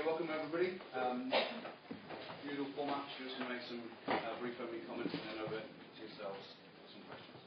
Welcome everybody. Usual format, just going to make some brief opening comments and then over to yourselves for some questions.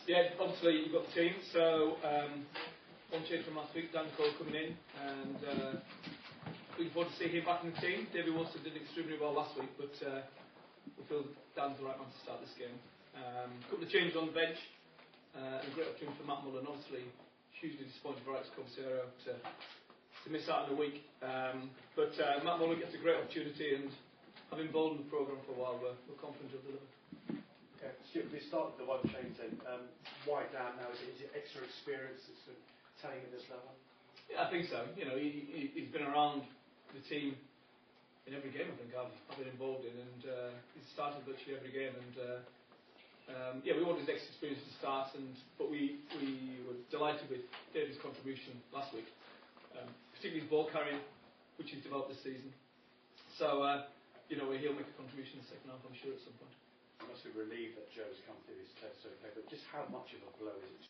Yeah, obviously you've got the team, so one change from last week, Dan Cole coming in, and looking forward to seeing him back in the team. David Wilson did extremely well last week, but we feel Dan's the right man to start this game. A couple of changes on the bench, and a great opportunity for Matt Mullen. Obviously, hugely disappointed for Alex Cobsero to miss out in a week, but Matt Mullen gets a great opportunity, and having bowled in the programme for a while, we're confident he'll deliver. Okay. Stuart, we started the one change then. Why Dan now? Is it extra experience that's sort of telling at this level? Yeah, I think so. You know, he's been around the team in every game I think I've been involved in, and he's started virtually every game. And yeah, we wanted his next experience to start, but we were delighted with David's contribution last week, particularly his ball carrying, which he's developed this season. So you know, he'll make a contribution in the second half, I'm sure, at some point. I must be relieved that Joe's come through his test okay, but just how much of a blow is it?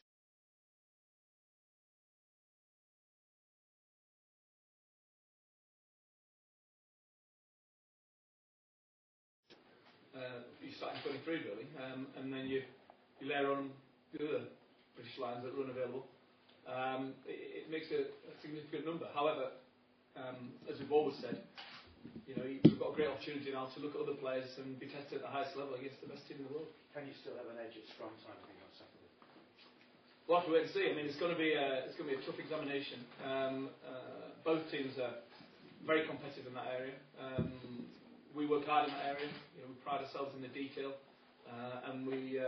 You start in 23 really, and then you layer on the other British lines that are unavailable. It makes a significant number. However, as we've always said, you know, we've got a great opportunity now to look at other players and be tested at the highest level against the best team in the world. Can you still have an edge at scrum time being on Saturday? We'll have to wait and see. I mean, it's going to be a tough examination. Both teams are very competitive in that area. We work hard in that area. You know, we pride ourselves in the detail, and we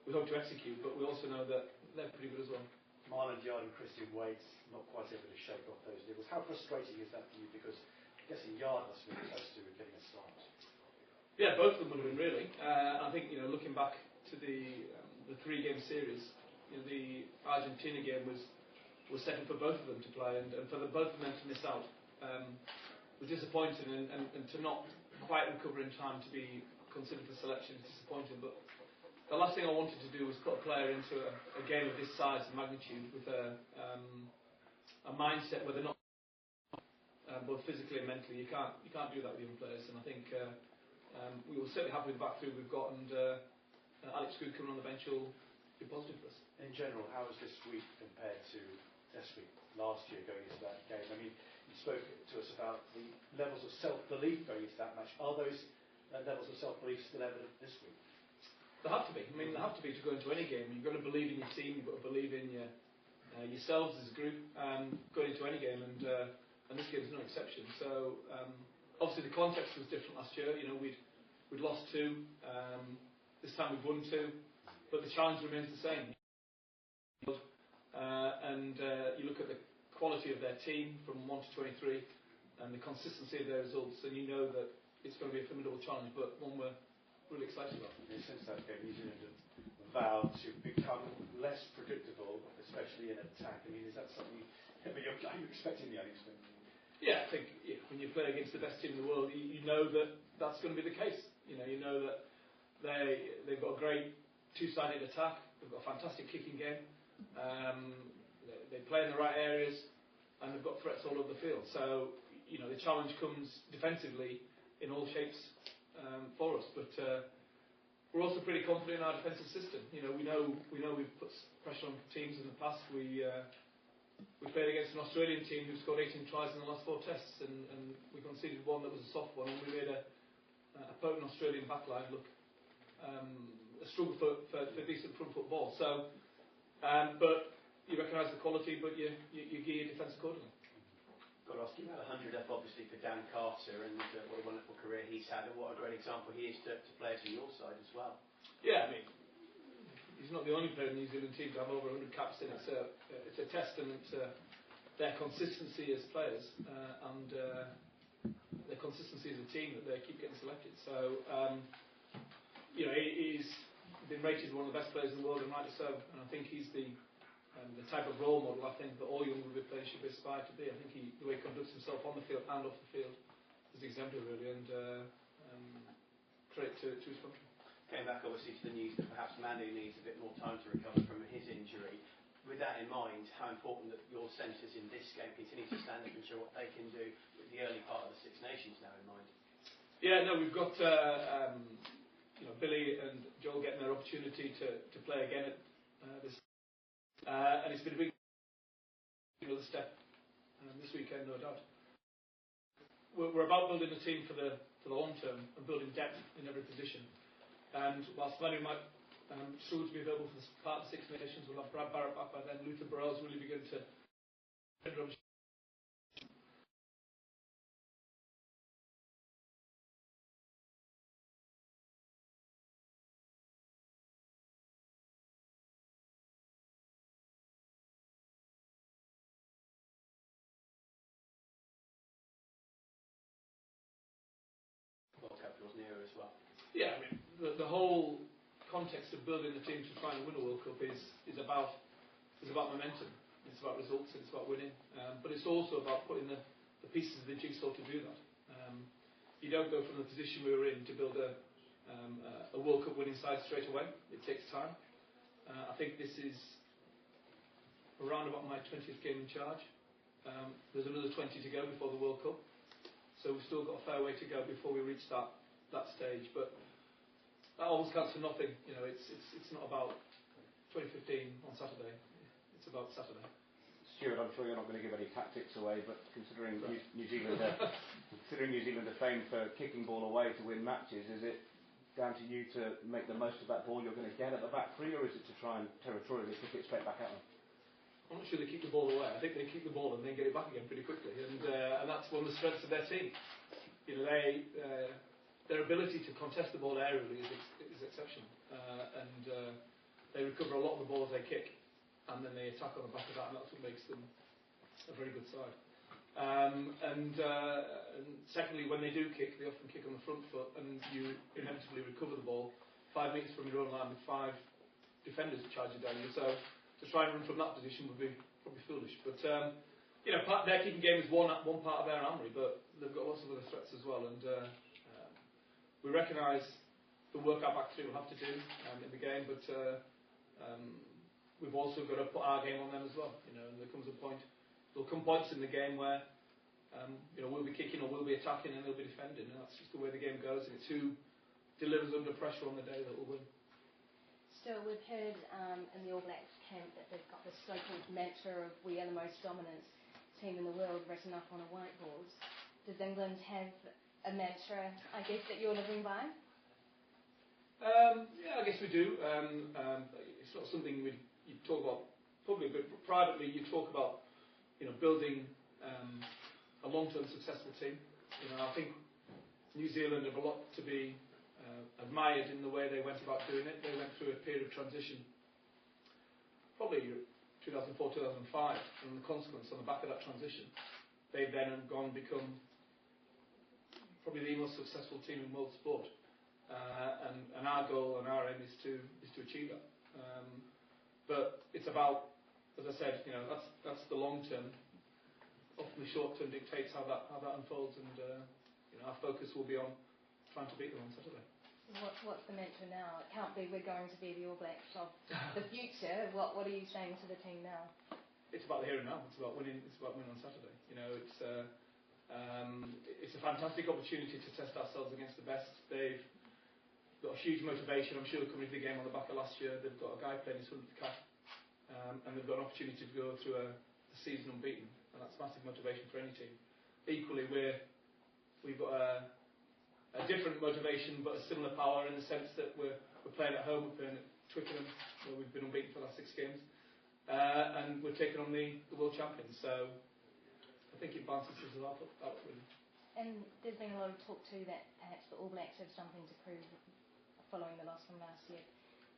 hope to execute. But we also know that they're pretty good as well. Marlon Yard and Christian Wade's not quite able to shake off those nibbles. How frustrating is that for you? Because I'm guessing Yard must have been close to getting a start. Yeah, both of them would have been really. I think, you know, looking back to the 3-game series, you know, the Argentina game was set up for both of them to play, and for both of them to miss out was disappointing, and to not quite recover in time to be considered for selection is disappointing. But the last thing I wanted to do was put a player into a game of this size and magnitude with a mindset where they're not both physically and mentally. You can't do that with young players, and I think we were certainly happy with the back three we've got, and Alex Good coming on the bench will be positive for us. In general, how is this week compared to this week last year going into that game? I mean, you spoke to us about the levels of self-belief going into that match. Are those levels of self-belief still evident this week? There have to be. I mean, there have to be to go into any game. You've got to believe in your team. You've got to believe in yourselves as a group going into any game, and this game is no exception. So obviously the context was different last year. You know, we'd lost 2. This time we've won 2, but the challenge remains the same. And you look at the quality of their team from 1 to 23, and the consistency of their results, and you know that it's going to be a formidable challenge, but one we're really excited about. And since that game, New Zealand have vowed to become less predictable, especially in attack. I mean, is that something are you expecting the unexpected? Yeah, I think when you play against the best team in the world, you know that that's going to be the case. You know that they've got a great two-sided attack. They've got a fantastic kicking game. They play in the right areas, and they've got threats all over the field. So, you know, the challenge comes defensively in all shapes for us. But we're also pretty confident in our defensive system. You know, we know we've put pressure on teams in the past. We played against an Australian team who scored 18 tries in the last 4 tests, and we conceded 1 that was a soft one, and we made a potent Australian backline look a struggle for decent front foot ball. So, but you recognise the quality, but you gear your defence accordingly. Got to ask you about 100F obviously for Dan Carter, and what a wonderful career he's had, and what a great example he is to players on your side as well. Yeah, I mean, he's not the only player in the New Zealand team to have over 100 caps in. It's a testament to their consistency as players and their consistency as a team that they keep getting selected. So, you know, he's been rated one of the best players in the world, and rightly so. And I think he's the type of role model I think that all young rugby players should aspire to be. I think the way he conducts himself on the field and off the field is exemplary, really, and credit to his country. Came back obviously to the news that perhaps Manu needs a bit more time to recover from his injury. With that in mind, how important that your centres in this game continue to stand up and show what they can do with the early part of the Six Nations now in mind? Yeah, no, we've got you know, Billy and Joel getting their opportunity to play again at this, and it's been a big another step this weekend, no doubt. We're about building a team for the long term and building depth in every position. And whilst Manu might struggle to be available for the part of the Six Nations, we'll have Brad Barrett back by then. Luther Burrell's really begin to Yeah, I mean, the whole context of building the team to try and win a World Cup is about momentum. It's about results. It's about winning. But it's also about putting the pieces of the jigsaw to do that. You don't go from the position we were in to build a World Cup winning side straight away. It takes time. I think this is around about my 20th game in charge. There's another 20 to go before the World Cup. So we've still got a fair way to go before we reach that stage. But that almost counts for nothing. You know, it's not about 2015 on Saturday. It's about Saturday. Stuart, I'm sure you're not going to give any tactics away, but considering New Zealand are famed for kicking ball away to win matches, is it down to you to make the most of that ball you're going to get at the back three, or is it to try and territorially kick it straight back at them? I'm not sure they keep the ball away. I think they keep the ball and then get it back again pretty quickly, and that's one of the strengths of their team. You know, their ability to contest the ball aerially is exceptional, and they recover a lot of the balls they kick, and then they attack on the back of that, and that's what makes them a very good side. And secondly, when they do kick, they often kick on the front foot, and you inevitably recover the ball 5 metres from your own line with 5 defenders charging down you. So to try and run from that position would be probably foolish. But you know, their kicking game is one part of their armoury, but they've got lots of other threats as well. And we recognise the work our back three will have to do in the game, but we've also got to put our game on them as well. You know, and there'll come points in the game where you know, we'll be kicking or we'll be attacking and they'll be defending, and that's just the way the game goes. And it's who delivers under pressure on the day that will win. Still, we've heard in the All Blacks camp that they've got this so-called mantra of "we are the most dominant team in the world" written up on a whiteboard. Does England have a mantra, I guess, that you're living by? Yeah, I guess we do. It's not something you talk about publicly, but privately you talk about, you know, building a long-term successful team. You know, I think New Zealand have a lot to be admired in the way they went about doing it. They went through a period of transition, probably 2004, 2005, and the consequence on the back of that transition, they've then gone and become probably the most successful team in world sport. And our goal and our aim is to achieve that. But it's about, as I said, you know, that's the long term. Often the short term dictates how that unfolds, and you know, our focus will be on trying to beat them on Saturday. What's the mantra now? It can't be we're going to be the All Blacks of the future. What are you saying to the team now? It's about the here and now. It's about winning. It's about winning on Saturday. You know, it's a fantastic opportunity to test ourselves against the best. They've got a huge motivation. I'm sure coming to the game on the back of last year, they've got a guy playing his 100th cap, and they've got an opportunity to go through a season unbeaten, and that's massive motivation for any team. Equally, we've got a different motivation, but a similar power in the sense that we're playing at home, we're playing at Twickenham, where we've been unbeaten for the last 6 games, and we're taking on the world champions. So I think it balances us out really. And there's been a lot of talk too that perhaps the All Blacks have something to prove following the loss from last year.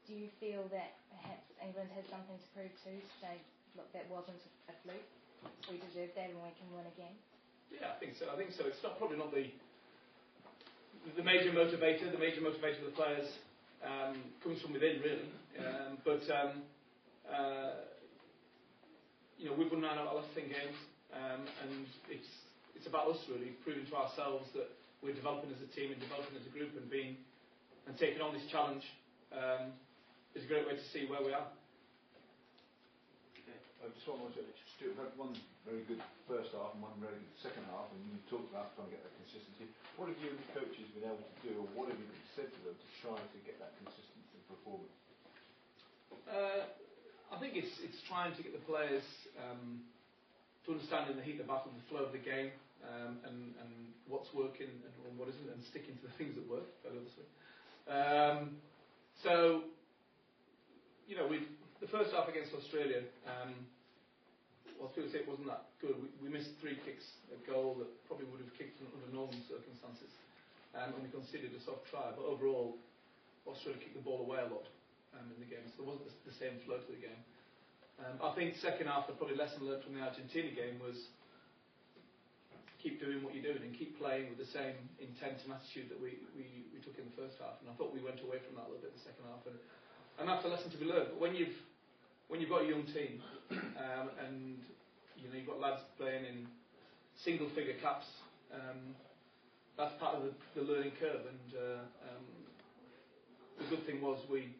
Do you feel that perhaps England has something to prove too? To say, look, that wasn't a fluke. We deserve that, and we can win again. Yeah, I think so. It's probably not the major motivator. The major motivator of the players comes from within, really. But you know, we've won 9 out of our last 10 games, and it's about us really proving to ourselves that we're developing as a team and developing as a group, and taking on this challenge is a great way to see where we are. I just want to Stuart, had one very good first half and one very good second half, and you talked about trying to get that consistency. What have you and the coaches been able to do, or what have you said to them to try to get that consistency in performance? I think it's trying to get the players to understand in the heat of the battle the flow of the game, and what's working and what isn't, and sticking to the things that work, very obviously. So, you know, the first half against Australia, whilst people say it wasn't that good, we missed 3 kicks at goal that probably would have kicked under normal circumstances, and we conceded a soft try. But overall, Australia kicked the ball away a lot in the game, so there wasn't the same flow to the game. I think second half, the probably lesson learned from the Argentina game was keep doing what you're doing and keep playing with the same intent and attitude that we took in the first half. And I thought we went away from that a little bit in the second half. And that's a lesson to be learned. But when you've got a young team and you've got lads playing in single-figure caps, that's part of the learning curve. And the good thing was we